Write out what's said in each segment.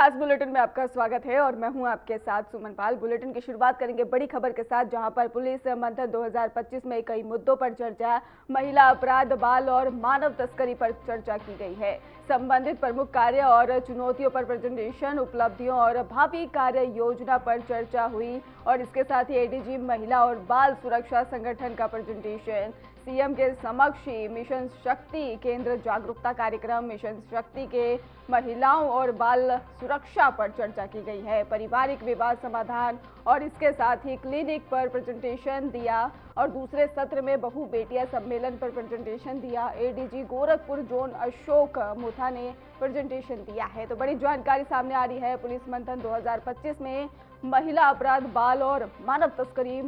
खास बुलेटिन में आपका स्वागत है और मैं हूं आपके साथ सुमन पाल। बुलेटिन की शुरुआत करेंगे बड़ी खबर के साथ, जहां पर पुलिस मंथन 2025 में कई मुद्दों पर चर्चा, महिला अपराध, बाल और मानव तस्करी पर चर्चा की गई है। संबंधित प्रमुख कार्य और चुनौतियों पर प्रेजेंटेशन, उपलब्धियों और भावी कार्य योजना पर चर्चा हुई और इसके साथ ही एडीजी महिला और बाल सुरक्षा संगठन का प्रेजेंटेशन, सीएम के समक्ष ही मिशन शक्ति केंद्र जागरूकता कार्यक्रम, मिशन शक्ति के महिलाओं और बाल सुरक्षा पर चर्चा की गई है। पारिवारिक विवाद समाधान और इसके साथ ही क्लिनिक पर प्रेजेंटेशन दिया और दूसरे सत्र में बहु बेटियां सम्मेलन पर प्रेजेंटेशन दिया। एडीजी गोरखपुर जोन अशोक मुथा ने प्रेजेंटेशन दिया है। तो बड़ी जानकारी सामने आ रही है। पुलिस मंथन 2025 में महिला अपराध, बाल और मानव तस्करी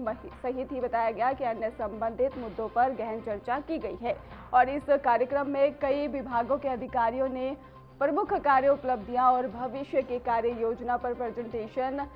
सहित ही बताया गया कि अन्य संबंधित मुद्दों पर गहन चर्चा की गई है और इस कार्यक्रम में कई विभागों के अधिकारियों ने प्रमुख कार्य उपलब्धियां और भविष्य की कार्य योजना पर प्रेजेंटेशन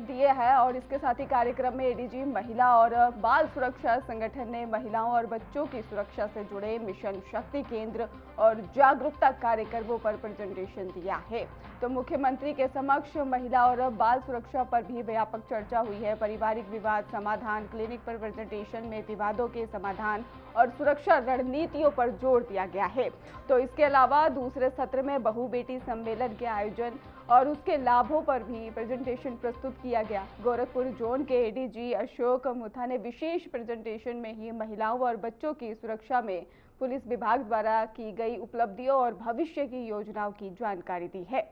दिए हैं और इसके साथ ही कार्यक्रम में एडीजी महिला और बाल सुरक्षा संगठन ने महिलाओं और बच्चों की सुरक्षा से जुड़े मिशन शक्ति केंद्र और जागरूकता कार्यक्रमों पर प्रेजेंटेशन दिया है। तो मुख्यमंत्री के समक्ष महिला और बाल सुरक्षा पर भी व्यापक चर्चा हुई है। पारिवारिक विवाद समाधान, क्लिनिक पर प्रेजेंटेशन में विवादों के समाधान और सुरक्षा रणनीतियों पर जोर दिया गया है। तो इसके अलावा दूसरे सत्र में बहु बेटी सम्मेलन के आयोजन और उसके लाभों पर भी प्रेजेंटेशन प्रस्तुत किया गया। गोरखपुर जोन के एडीजी अशोक मुथा ने विशेष प्रेजेंटेशन में ही महिलाओं और बच्चों की सुरक्षा में पुलिस विभाग द्वारा की गई उपलब्धियों और भविष्य की योजनाओं की जानकारी दी है।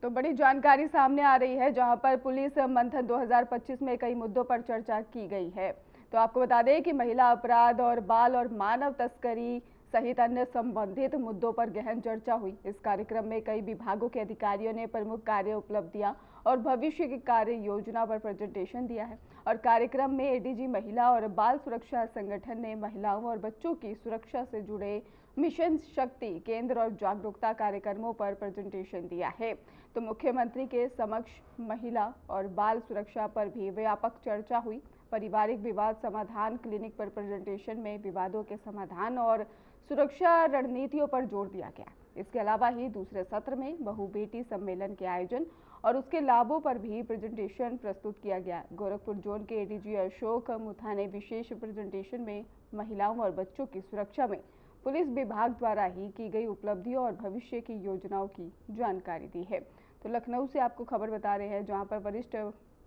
तो बड़ी जानकारी सामने आ रही है, जहां पर पुलिस मंथन 2025 में कई मुद्दों पर चर्चा की गई है। तो आपको बता दें कि महिला अपराध और बाल और मानव तस्करी सहित अन्य संबंधित मुद्दों पर गहन चर्चा हुई। इस कार्यक्रम में कई विभागों के अधिकारियों ने प्रमुख कार्य उपलब्धियां और भविष्य की कार्य योजना पर प्रेजेंटेशन दिया है और कार्यक्रम में एडीजी महिला और बाल सुरक्षा संगठन ने महिलाओं और बच्चों की सुरक्षा से जुड़े मिशन शक्ति केंद्र और जागरूकता कार्यक्रमों पर प्रेजेंटेशन दिया है। तो मुख्यमंत्री के समक्ष महिला और बाल सुरक्षा पर भी व्यापक चर्चा हुई। पारिवारिक विवाद समाधान, क्लिनिक पर प्रेजेंटेशन में विवादों के समाधान और सुरक्षा रणनीतियों पर जोर दिया गया। इसके अलावा ही दूसरे सत्र में बहु बेटी सम्मेलन के आयोजन और उसके लाभों पर भी प्रेजेंटेशन प्रस्तुत किया गया। गोरखपुर जोन के एडीजी अशोक मुथा ने विशेष प्रेजेंटेशन में महिलाओं और बच्चों की सुरक्षा में पुलिस विभाग द्वारा ही की गई उपलब्धियों और भविष्य की योजनाओं की जानकारी दी है। तो लखनऊ से आपको खबर बता रहे हैं, जहां पर वरिष्ठ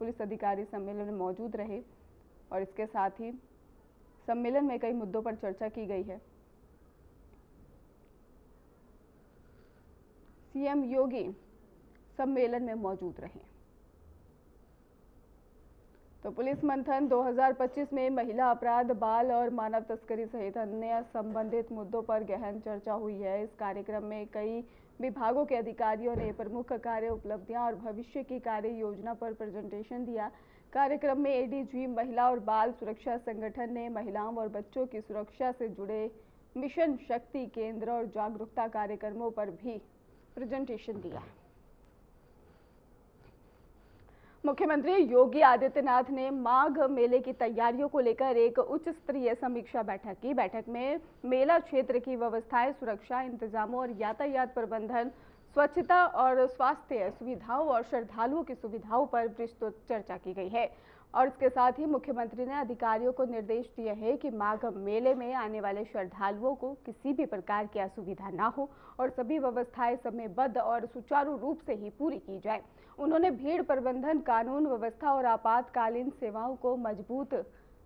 पुलिस अधिकारी सम्मेलन में मौजूद रहे और इसके साथ ही सम्मेलन में कई मुद्दों पर चर्चा की गई है। सीएम योगी सम्मेलन में मौजूद रहे। तो पुलिस मंथन 2025 में महिला अपराध, बाल और मानव तस्करी सहित अन्य संबंधित मुद्दों पर गहन चर्चा हुई है। इस कार्यक्रम में कई विभागों के अधिकारियों ने प्रमुख कार्य उपलब्धियां और भविष्य की कार्य योजना पर प्रेजेंटेशन दिया। कार्यक्रम में एडीजी महिला और बाल सुरक्षा संगठन ने महिलाओं और बच्चों की सुरक्षा से जुड़े मिशन शक्ति केंद्र और जागरूकता कार्यक्रमों पर भी प्रेजेंटेशन दिया। मुख्यमंत्री योगी आदित्यनाथ ने माघ मेले की तैयारियों को लेकर एक उच्च स्तरीय समीक्षा बैठक की। बैठक में मेला क्षेत्र की व्यवस्थाएं, सुरक्षा इंतजामों और यातायात प्रबंधन, स्वच्छता और स्वास्थ्य सुविधाओं और श्रद्धालुओं की सुविधाओं पर विस्तृत चर्चा की गई है और इसके साथ ही मुख्यमंत्री ने अधिकारियों को निर्देश दिए हैं कि माघ मेले में आने वाले श्रद्धालुओं को किसी भी प्रकार की असुविधा ना हो और सभी व्यवस्थाएं समयबद्ध और सुचारू रूप से ही पूरी की जाए। उन्होंने भीड़ प्रबंधन, कानून व्यवस्था और आपातकालीन सेवाओं को मजबूत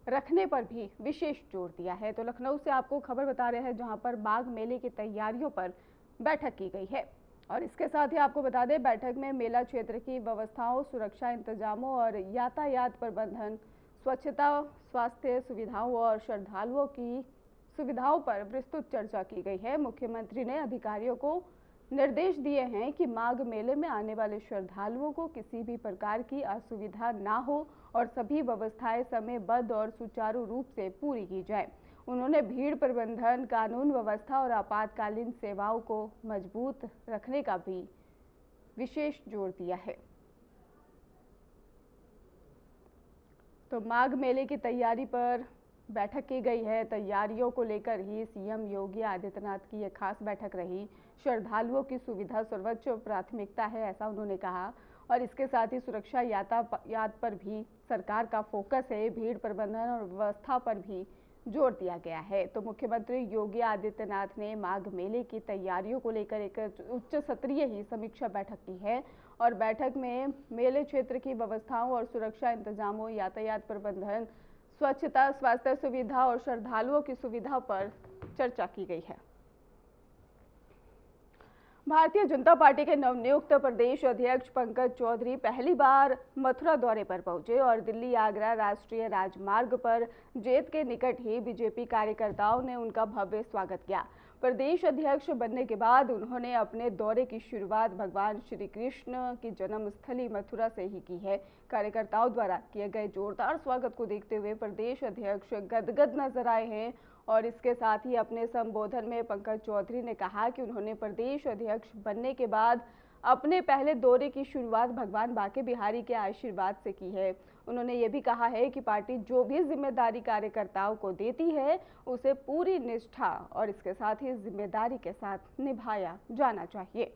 रखने पर भी विशेष जोर दिया है। तो लखनऊ से आपको खबर बता रहे हैं, जहां पर माघ मेले की तैयारियों पर बैठक की गई है और इसके साथ ही आपको बता दें, बैठक में मेला क्षेत्र की व्यवस्थाओं, सुरक्षा इंतजामों और यातायात प्रबंधन, स्वच्छता, स्वास्थ्य सुविधाओं और श्रद्धालुओं की सुविधाओं पर विस्तृत चर्चा की गई है। मुख्यमंत्री ने अधिकारियों को निर्देश दिए हैं कि माघ मेले में आने वाले श्रद्धालुओं को किसी भी प्रकार की असुविधा ना हो और सभी व्यवस्थाएं समयबद्ध और सुचारू रूप से पूरी की जाए। उन्होंने भीड़ प्रबंधन, कानून व्यवस्था और आपातकालीन सेवाओं को मजबूत रखने का भी विशेष जोर दिया है। तो माघ मेले की तैयारी पर बैठक की गई है। तैयारियों को लेकर ही सीएम योगी आदित्यनाथ की एक खास बैठक रही। श्रद्धालुओं की सुविधा सर्वोच्च प्राथमिकता है, ऐसा उन्होंने कहा। और इसके साथ ही सुरक्षा यातायात पर भी सरकार का फोकस है। भीड़ प्रबंधन और व्यवस्था पर भी जोर दिया गया है। तो मुख्यमंत्री योगी आदित्यनाथ ने माघ मेले की तैयारियों को लेकर एक उच्च स्तरीय ही समीक्षा बैठक की है। और बैठक में मेले क्षेत्र की व्यवस्थाओं और सुरक्षा इंतजामों, यातायात प्रबंधन, स्वच्छता, स्वास्थ्य सुविधा और श्रद्धालुओं की सुविधा पर चर्चा की गई है। भारतीय जनता पार्टी के नवनियुक्त प्रदेश अध्यक्ष पंकज चौधरी पहली बार मथुरा दौरे पर पहुंचे और दिल्ली आगरा राष्ट्रीय राजमार्ग पर जेत के निकट ही बीजेपी कार्यकर्ताओं ने उनका भव्य स्वागत किया। प्रदेश अध्यक्ष बनने के बाद उन्होंने अपने दौरे की शुरुआत भगवान श्री कृष्ण की जन्मस्थली मथुरा से ही की है। कार्यकर्ताओं द्वारा किए गए जोरदार स्वागत को देखते हुए प्रदेश अध्यक्ष गदगद नजर आए हैं। और इसके साथ ही अपने संबोधन में पंकज चौधरी ने कहा कि उन्होंने प्रदेश अध्यक्ष बनने के बाद अपने पहले दौरे की शुरुआत भगवान बांके बिहारी के आशीर्वाद से की है। उन्होंने ये भी कहा है कि पार्टी जो भी जिम्मेदारी कार्यकर्ताओं को देती है उसे पूरी निष्ठा और इसके साथ ही जिम्मेदारी के साथ निभाया जाना चाहिए।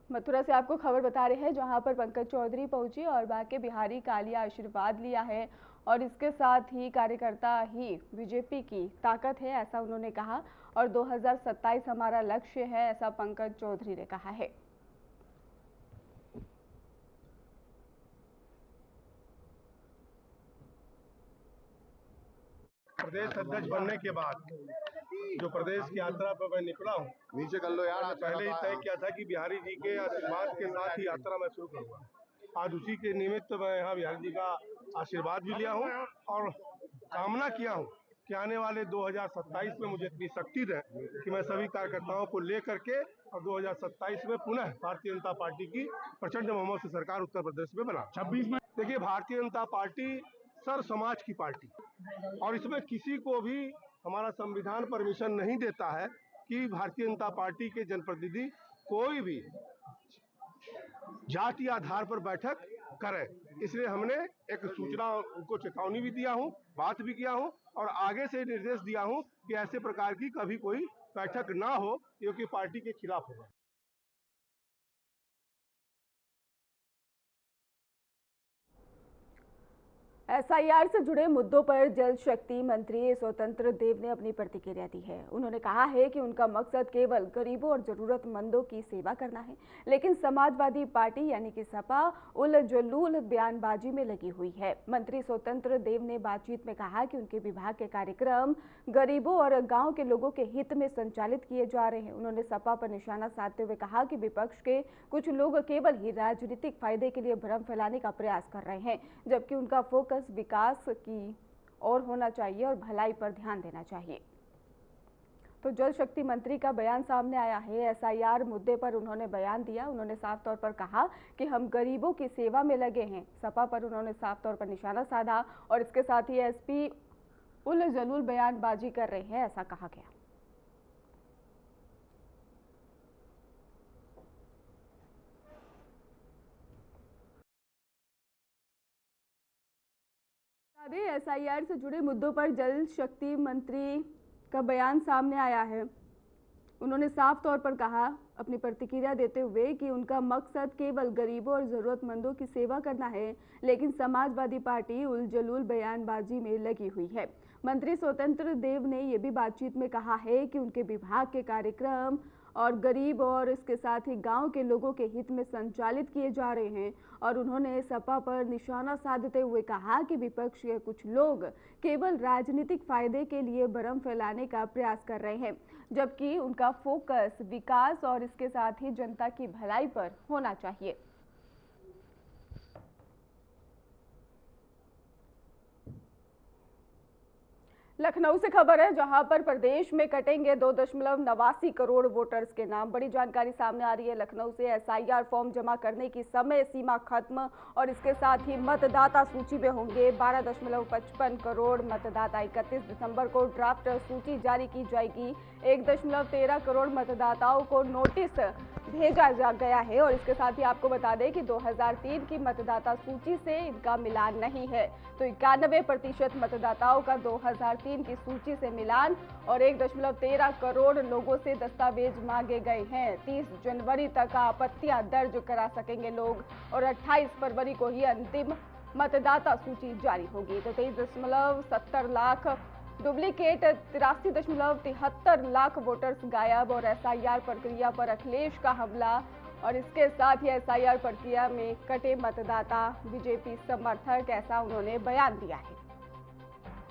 मथुरा से आपको खबर बता रहे हैं जहां पर पंकज चौधरी पहुंचे और बांके बिहारी का लिया आशीर्वाद लिया है। और इसके साथ ही कार्यकर्ता ही बीजेपी की ताकत है, ऐसा उन्होंने कहा। और 2027 हमारा लक्ष्य है, ऐसा पंकज चौधरी ने कहा है। प्रदेश अध्यक्ष बनने के बाद जो प्रदेश की यात्रा पर मैं निकला हूँ, नीचे कर लो यार। पहले ही तय किया था कि बिहारी जी के आशीर्वाद के साथ ही यात्रा मैं शुरू करूँगा। आज उसी के निमित्त मैं यहाँ बिहारी जी का आशीर्वाद भी लिया हूँ और कामना किया हूँ कि आने वाले 2027 में मुझे इतनी शक्ति दें कि मैं सभी कार्यकर्ताओं को लेकर के और 2027 में पुनः भारतीय जनता पार्टी की प्रचंड बहुमत से सरकार उत्तर प्रदेश में बना। 26 में देखिए, भारतीय जनता पार्टी सर समाज की पार्टी और इसमें किसी को भी हमारा संविधान परमिशन नहीं देता है कि भारतीय जनता पार्टी के जनप्रतिनिधि कोई भी जाति आधार पर बैठक करें। इसलिए हमने एक सूचना उनको चेतावनी भी दिया हूं, बात भी किया हूं और आगे से निर्देश दिया हूं कि ऐसे प्रकार की कभी कोई बैठक ना हो, क्योंकि पार्टी के खिलाफ होगा। एसआईआर से जुड़े मुद्दों पर जल शक्ति मंत्री स्वतंत्र देव ने अपनी प्रतिक्रिया दी है। उन्होंने कहा है कि उनका मकसद केवल गरीबों और जरूरतमंदों की सेवा करना है, लेकिन समाजवादी पार्टी यानी कि सपा उल जलूल बयानबाजी में लगी हुई है। मंत्री स्वतंत्र देव ने बातचीत में कहा कि उनके विभाग के कार्यक्रम गरीबों और गाँव के लोगों के हित में संचालित किए जा रहे हैं। उन्होंने सपा पर निशाना साधते हुए कहा कि विपक्ष के कुछ लोग केवल ही राजनीतिक फायदे के लिए भ्रम फैलाने का प्रयास कर रहे हैं, जबकि उनका फोकस विकास की ओर होना चाहिए और भलाई पर ध्यान देना चाहिए। तो जल शक्ति मंत्री का बयान सामने आया है। एसआईआर मुद्दे पर उन्होंने बयान दिया। उन्होंने साफ तौर पर कहा कि हम गरीबों की सेवा में लगे हैं। सपा पर उन्होंने साफ तौर पर निशाना साधा और इसके साथ ही एसपी उल जलूल बयानबाजी कर रहे हैं, ऐसा कहा गया। एसआईआर से जुड़े मुद्दों पर जल शक्ति मंत्री का बयान सामने आया है। उन्होंने साफ तौर पर कहा अपनी प्रतिक्रिया देते हुए कि उनका मकसद केवल गरीबों और जरूरतमंदों की सेवा करना है, लेकिन समाजवादी पार्टी उल जलूल बयानबाजी में लगी हुई है। मंत्री स्वतंत्र देव ने यह भी बातचीत में कहा है कि उनके विभाग के कार्यक्रम और गरीब और इसके साथ ही गांव के लोगों के हित में संचालित किए जा रहे हैं। और उन्होंने सपा पर निशाना साधते हुए कहा कि विपक्ष के कुछ लोग केवल राजनीतिक फायदे के लिए भ्रम फैलाने का प्रयास कर रहे हैं, जबकि उनका फोकस विकास और इसके साथ ही जनता की भलाई पर होना चाहिए। लखनऊ से खबर है जहां पर प्रदेश में कटेंगे 2.89 करोड़ वोटर्स के नाम। बड़ी जानकारी सामने आ रही है लखनऊ से। एसआईआर फॉर्म जमा करने की समय सीमा खत्म और इसके साथ ही मतदाता सूची में होंगे 12.55 करोड़ मतदाता। 31 दिसंबर को ड्राफ्ट सूची जारी की जाएगी। 1.13 करोड़ मतदाताओं को नोटिस भेजा जा गया है। और इसके साथ ही आपको बता दें कि 2003 की मतदाता सूची से इनका मिलान नहीं है। तो 91% मतदाताओं का 2003 की सूची से मिलान और 1.13 करोड़ लोगों से दस्तावेज मांगे गए हैं। 30 जनवरी तक आपत्तियां दर्ज करा सकेंगे लोग और 28 फरवरी को ही अंतिम मतदाता सूची जारी होगी। तो 23.70 लाख डुप्लीकेट, 83.73 लाख वोटर्स गायब और एसआईआर प्रक्रिया पर अखिलेश का हमला। और इसके साथ ही एसआईआर प्रक्रिया में कटे मतदाता बीजेपी समर्थक, ऐसा उन्होंने बयान दिया है।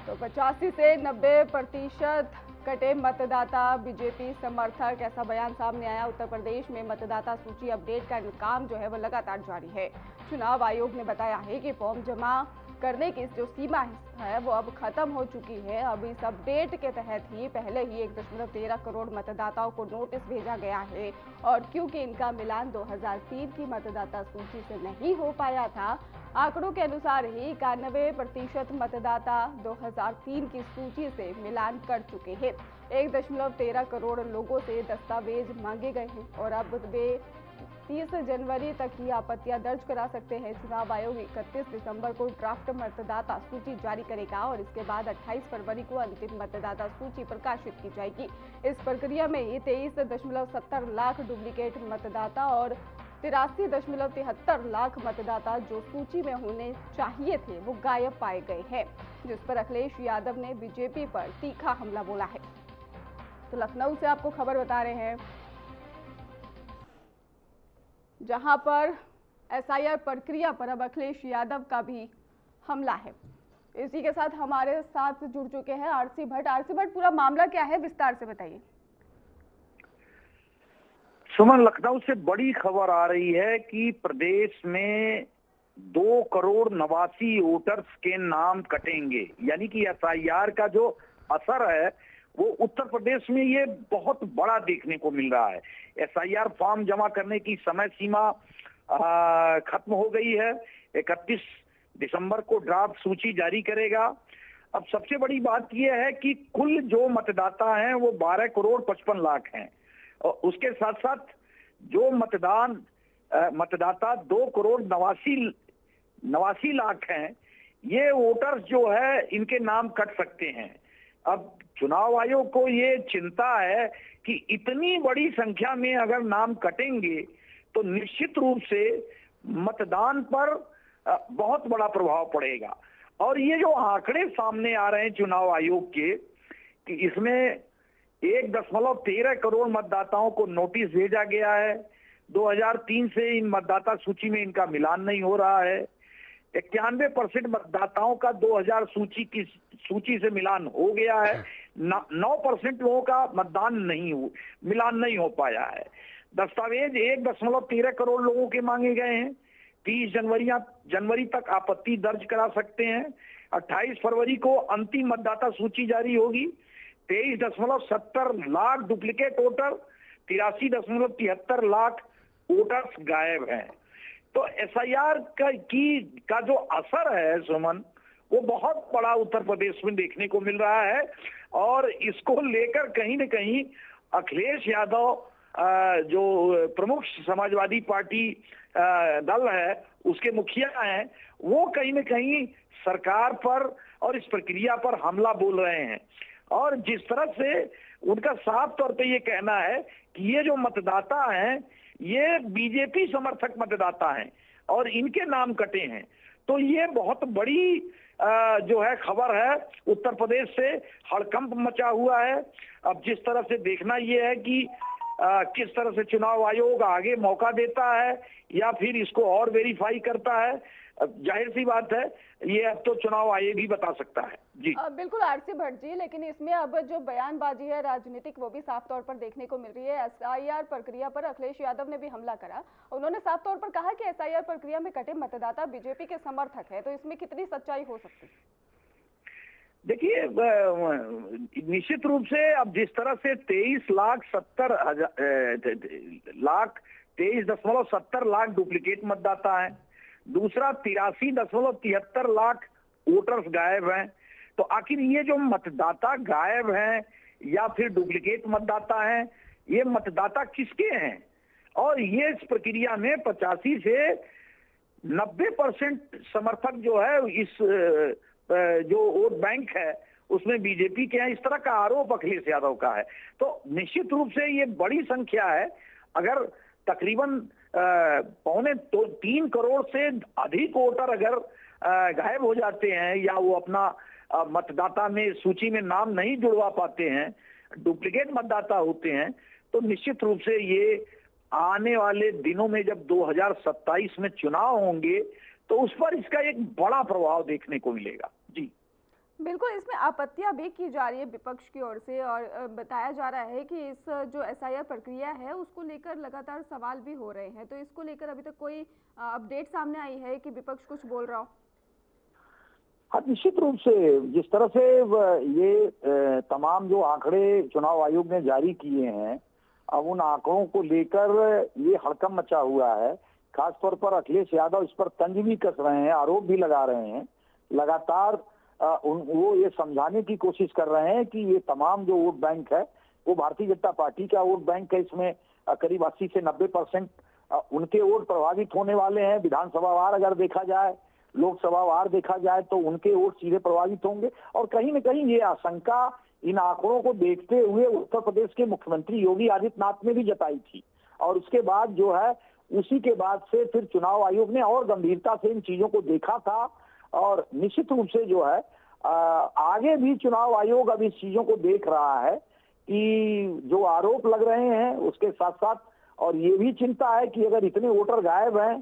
तो 85 से 90% कटे मतदाता बीजेपी समर्थक, ऐसा बयान सामने आया। उत्तर प्रदेश में मतदाता सूची अपडेट का काम जो है वो लगातार जारी है। चुनाव आयोग ने बताया है कि फॉर्म जमा करने की जो सीमा है वो अब खत्म हो चुकी है। अब इस अपडेट के तहत ही पहले ही 1.13 करोड़ मतदाताओं को नोटिस भेजा गया है। और क्योंकि इनका मिलान 2003 की मतदाता सूची से नहीं हो पाया था, आंकड़ों के अनुसार ही 91% मतदाता 2003 की सूची से मिलान कर चुके हैं। 1.13 करोड़ लोगों से दस्तावेज मांगे गए हैं और अब वे 30 जनवरी तक की आपत्तियां दर्ज करा सकते हैं। चुनाव आयोग 31 दिसंबर को ड्राफ्ट मतदाता सूची जारी करेगा और इसके बाद 28 फरवरी को अंतिम मतदाता सूची प्रकाशित की जाएगी। इस प्रक्रिया में ही 23.70 लाख डुप्लीकेट मतदाता और 83.73 लाख मतदाता जो सूची में होने चाहिए थे वो गायब पाए गए हैं, जिस पर अखिलेश यादव ने बीजेपी पर तीखा हमला बोला है। तो लखनऊ से आपको खबर बता रहे हैं, जहां पर एसआईआर प्रक्रिया पर अब अखिलेश यादव का भी हमला है। इसी के साथ हमारे साथ जुड़ चुके हैं आरसी भट्ट। आरसी भट्ट, पूरा मामला क्या है, विस्तार से बताइए। सुमन, लखनऊ से बड़ी खबर आ रही है कि प्रदेश में 2 करोड़ 89 वोटर्स के नाम कटेंगे। यानी कि एसआईआर का जो असर है वो उत्तर प्रदेश में ये बहुत बड़ा देखने को मिल रहा है। एसआईआर फॉर्म जमा करने की समय सीमा खत्म हो गई है। 31 दिसंबर को ड्राफ्ट सूची जारी करेगा। अब सबसे बड़ी बात यह है कि कुल जो मतदाता हैं वो 12 करोड़ 55 लाख हैं और उसके साथ साथ जो मतदाता 2 करोड़ 89 लाख हैं, ये वोटर्स जो है इनके नाम कट सकते हैं। अब चुनाव आयोग को ये चिंता है कि इतनी बड़ी संख्या में अगर नाम कटेंगे तो निश्चित रूप से मतदान पर बहुत बड़ा प्रभाव पड़ेगा। और ये जो आंकड़े सामने आ रहे हैं चुनाव आयोग के कि इसमें 1.13 करोड़ मतदाताओं को नोटिस भेजा गया है। 2003 से इन मतदाता सूची में इनका मिलान नहीं हो रहा है। 91% मतदाताओं का 2000 सूची से मिलान हो गया है। 9% लोगों का मिलान नहीं हो पाया है। दस्तावेज 1.13 करोड़ लोगों के मांगे गए हैं। 30 जनवरी तक आपत्ति दर्ज करा सकते हैं। 28 फरवरी को अंतिम मतदाता सूची जारी होगी। 23.70 lakh duplicate voter, 83.73 lakh voters गायब हैं। तो एसआईआर का जो असर है सुमन, वो बहुत बड़ा उत्तर प्रदेश में देखने को मिल रहा है। और इसको लेकर कहीं न कहीं अखिलेश यादव जो प्रमुख समाजवादी पार्टी दल है उसके मुखिया हैं, वो कहीं न कहीं सरकार पर और इस प्रक्रिया पर हमला बोल रहे हैं। और जिस तरह से उनका साफ तौर पे ये कहना है कि ये जो मतदाता हैं ये बीजेपी समर्थक मतदाता हैं और इनके नाम कटे हैं, तो ये बहुत बड़ी जो है खबर है। उत्तर प्रदेश से हड़कंप मचा हुआ है। अब जिस तरह से देखना ये है कि किस तरह से चुनाव आयोग आगे मौका देता है या फिर इसको और वेरीफाई करता है। जाहिर सी बात है ये अब तो चुनाव आयोग ही बता सकता है। जी बिल्कुल आरसी भट्ट जी, लेकिन इसमें अब जो बयानबाजी है राजनीतिक वो भी साफ तौर पर देखने को मिल रही है। एसआईआर प्रक्रिया पर अखिलेश यादव ने भी हमला करा। उन्होंने साफ तौर पर कहा कि एसआईआर प्रक्रिया में कटे मतदाता बीजेपी के समर्थक है। तो इसमें कितनी सच्चाई हो सकती है? देखिए, निश्चित रूप से अब जिस तरह से 23.70 लाख डुप्लीकेट मतदाता हैं, दूसरा 83.73 लाख वोटर्स गायब हैं, तो आखिर ये जो मतदाता गायब हैं या फिर डुप्लीकेट मतदाता हैं, ये मतदाता किसके हैं? और ये इस प्रक्रिया में 85 से 90% समर्थक जो है इस जो वोट बैंक है उसमें बीजेपी के हैं, इस तरह का आरोप अखिलेश यादव का है। तो निश्चित रूप से ये बड़ी संख्या है। अगर तकरीबन 3 करोड़ से अधिक वोटर अगर गायब हो जाते हैं या वो अपना मतदाता में सूची में नाम नहीं जुड़वा पाते हैं, डुप्लीकेट मतदाता होते हैं, तो निश्चित रूप से ये आने वाले दिनों में जब 2027 में चुनाव होंगे तो उस पर इसका एक बड़ा प्रभाव देखने को मिलेगा। जी बिल्कुल, इसमें आपत्तियां भी की जा रही है विपक्ष की ओर से और बताया जा रहा है कि इस जो एसआईआर प्रक्रिया है उसको लेकर लगातार सवाल भी हो रहे हैं। तो इसको लेकर अभी तक कोई अपडेट सामने आई है कि विपक्ष कुछ बोल रहा हो? हाँ, निश्चित रूप से जिस तरह से ये तमाम जो आंकड़े चुनाव आयोग ने जारी किए हैं, अब उन आंकड़ों को लेकर ये हड़कंप मचा हुआ है। खासतौर पर अखिलेश यादव इस पर तंज भी कस रहे हैं, आरोप भी लगा रहे हैं। लगातार वो ये समझाने की कोशिश कर रहे हैं कि ये तमाम जो वोट बैंक है वो भारतीय जनता पार्टी का वोट बैंक है। इसमें करीब 80 से 90% उनके वोट प्रभावित होने वाले हैं। विधानसभा वार अगर देखा जाए, लोकसभा वार देखा जाए तो उनके वोट सीधे प्रभावित होंगे। और कहीं न कहीं ये आशंका इन आंकड़ों को देखते हुए उत्तर प्रदेश के मुख्यमंत्री योगी आदित्यनाथ ने भी जताई थी। और उसके बाद जो है उसी के बाद से फिर चुनाव आयोग ने और गंभीरता से इन चीजों को देखा था। और निश्चित रूप से जो है आगे भी चुनाव आयोग अब इस चीजों को देख रहा है कि जो आरोप लग रहे हैं उसके साथ साथ और ये भी चिंता है कि अगर इतने वोटर गायब हैं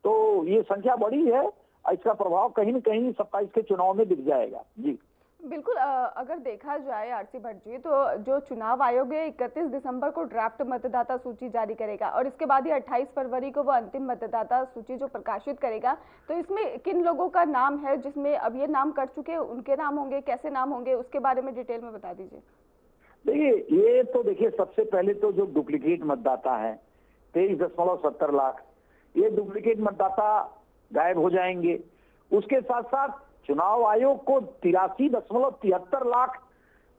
तो ये संख्या बड़ी है, इसका प्रभाव कहीं न कहीं 27 के चुनाव में दिख जाएगा। जी बिल्कुल, अगर देखा जाए आरसी भट्ट जी, तो जो चुनाव आयोग है 31 दिसंबर को ड्राफ्ट मतदाता सूची जारी करेगा और इसके बाद ही 28 फरवरी को वो अंतिम मतदाता सूची जो प्रकाशित करेगा। तो इसमें किन लोगों का नाम है जिसमें अब ये नाम कट चुके हैं, उनके नाम होंगे, कैसे नाम होंगे, उसके बारे में डिटेल में बता दीजिए। देखिए, ये तो देखिए सबसे पहले तो जो डुप्लीकेट मतदाता है 23.70 लाख, ये डुप्लीकेट मतदाता गायब हो जाएंगे। उसके साथ साथ चुनाव आयोग को 83.73 लाख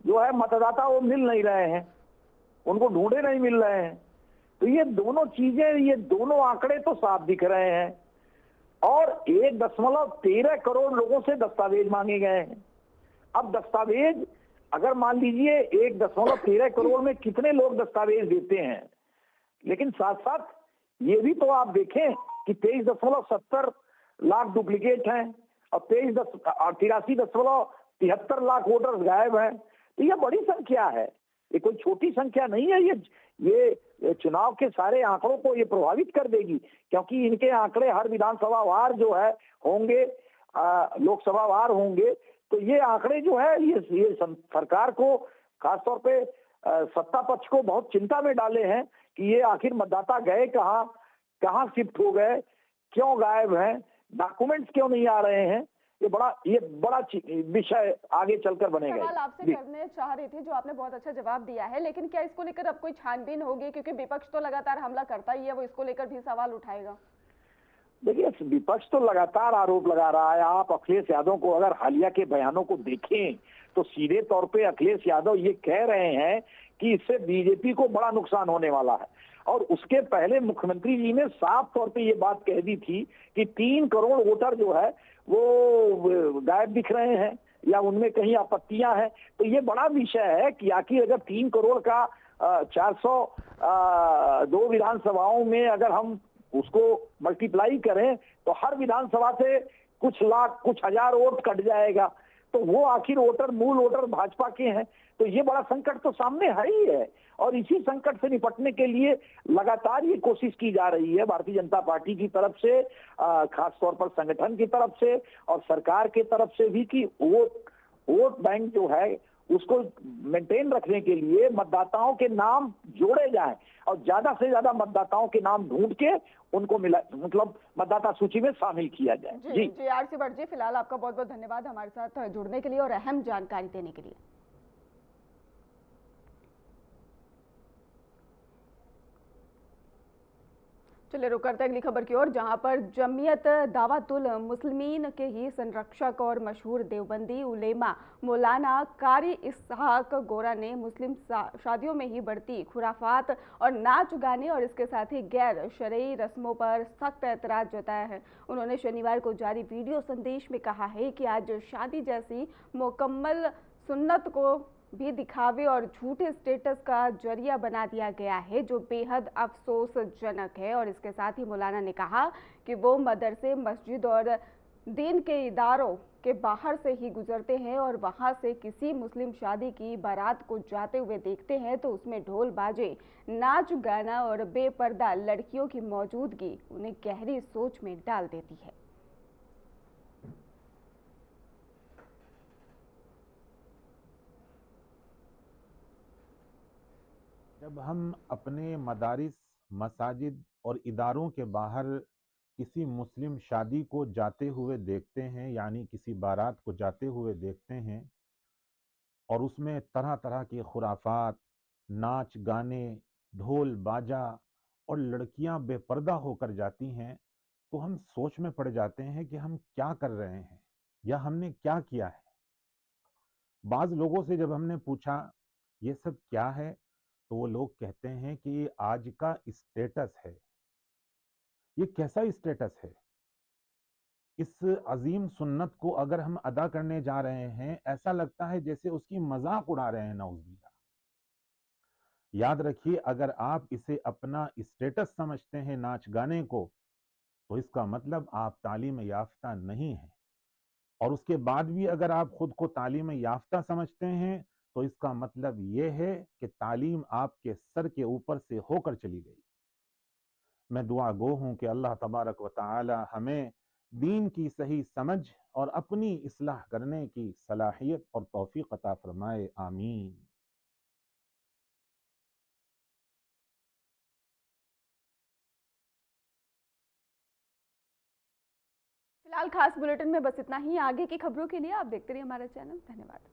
जो है मतदाता वो मिल नहीं रहे हैं, उनको ढूंढे नहीं मिल रहे हैं। तो ये दोनों चीजें, ये दोनों आंकड़े तो साफ दिख रहे हैं। और 1.13 करोड़ लोगों से दस्तावेज मांगे गए हैं। अब दस्तावेज अगर मान लीजिए 1.13 करोड़ में कितने लोग दस्तावेज देते हैं, लेकिन साथ साथ ये भी तो आप देखें कि 23.70 लाख डुप्लीकेट हैं और 83.73 लाख वोटर्स गायब हैं। तो ये बड़ी संख्या है, ये कोई छोटी संख्या नहीं है। ये चुनाव के सारे आंकड़ों को ये प्रभावित कर देगी, क्योंकि इनके आंकड़े हर विधानसभा वार जो है होंगे, लोकसभा वार होंगे। तो ये आंकड़े जो है ये सरकार को, खासतौर पे सत्ता पक्ष को बहुत चिंता में डाले हैं कि ये आखिर मतदाता गए कहाँ, कहाँ शिफ्ट हो गए, क्यों गायब हैं, डॉक्यूमेंट्स क्यों नहीं आ रहे हैं। ये बड़ा विषय आगे चलकर बनेगा। सवाल आपसे करने चाह रही थी जो आपने बहुत अच्छा जवाब दिया है, लेकिन क्या इसको लेकर अब कोई छानबीन होगी? क्योंकि विपक्ष तो लगातार हमला करता ही है, वो इसको लेकर भी सवाल उठाएगा। देखिए, विपक्ष तो लगातार आरोप लगा रहा है। आप अखिलेश यादव को अगर हालिया के बयानों को देखें तो सीधे तौर पे अखिलेश यादव ये कह रहे हैं कि इससे बीजेपी को बड़ा नुकसान होने वाला है। और उसके पहले मुख्यमंत्री जी ने साफ तौर पे ये बात कह दी थी कि 3 करोड़ वोटर जो है वो गायब दिख रहे हैं या उनमें कहीं आपत्तियां हैं। तो ये बड़ा विषय है कि आखिर अगर 3 करोड़ का 402 विधानसभाओं में अगर हम उसको मल्टीप्लाई करें तो हर विधानसभा से कुछ लाख, कुछ हजार वोट कट जाएगा। तो वो आखिर वोटर, मूल वोटर भाजपा के हैं। तो ये बड़ा संकट तो सामने है ही है। और इसी संकट से निपटने के लिए लगातार ये कोशिश की जा रही है भारतीय जनता पार्टी की तरफ से, खासतौर पर संगठन की तरफ से और सरकार की तरफ से भी, कि वोट बैंक जो है उसको मेंटेन रखने के लिए मतदाताओं के नाम जोड़े जाएं और ज्यादा से ज्यादा मतदाताओं के नाम ढूंढ के उनको मतलब मतदाता सूची में शामिल किया जाए। जी आरसी भट्ट जी, फिलहाल आपका बहुत बहुत धन्यवाद हमारे साथ जुड़ने के लिए और अहम जानकारी देने के लिए। चलिए रुक करते हैं अगली खबर की ओर, जहां पर जमीयत दावतुल मुस्लिमीन के ही संरक्षक और मशहूर देवबंदी उलेमा मौलाना कारी इसहाक गोरा ने मुस्लिम शादियों में ही बढ़ती खुराफात और नाच गाने और इसके साथ ही गैर शरई रस्मों पर सख्त एतराज जताया है। उन्होंने शनिवार को जारी वीडियो संदेश में कहा है कि आज शादी जैसी मुकम्मल सुन्नत को भी दिखावे और झूठे स्टेटस का जरिया बना दिया गया है, जो बेहद अफसोसजनक है। और इसके साथ ही मौलाना ने कहा कि वो मदरसे, मस्जिद और दीन के इदारों के बाहर से ही गुजरते हैं और वहां से किसी मुस्लिम शादी की बारात को जाते हुए देखते हैं तो उसमें ढोल बाजे, नाच गाना और बेपर्दा लड़कियों की मौजूदगी उन्हें गहरी सोच में डाल देती है। जब हम अपने मदारिस, मसाजिद और इदारों के बाहर किसी मुस्लिम शादी को जाते हुए देखते हैं, यानी किसी बारात को जाते हुए देखते हैं, और उसमें तरह तरह के खुराफात, नाच गाने, ढोल बाजा और लड़कियां बेपर्दा होकर जाती हैं, तो हम सोच में पड़ जाते हैं कि हम क्या कर रहे हैं या हमने क्या किया है। बाज लोगों से जब हमने पूछा ये सब क्या है, तो वो लोग कहते हैं कि ये आज का स्टेटस है। ये कैसा स्टेटस है? इस अजीम सुन्नत को अगर हम अदा करने जा रहे हैं, ऐसा लगता है जैसे उसकी मजाक उड़ा रहे हैं, नऊजुबिल्लाह। याद रखिए, अगर आप इसे अपना स्टेटस समझते हैं नाच गाने को, तो इसका मतलब आप तालीम याफ्ता नहीं हैं। और उसके बाद भी अगर आप खुद को तालीम याफ्ता समझते हैं, तो इसका मतलब यह है कि तालीम आपके सर के ऊपर से होकर चली गई। मैं दुआ गो हूं कि अल्लाह तबारक व तआला हमें दीन की सही समझ और अपनी इस्लाह करने की सलाहियत और तौफीक अता फरमाए। आमीन। फिलहाल खास बुलेटिन में बस इतना ही। आगे की खबरों के लिए आप देखते रहिए हमारा चैनल। धन्यवाद।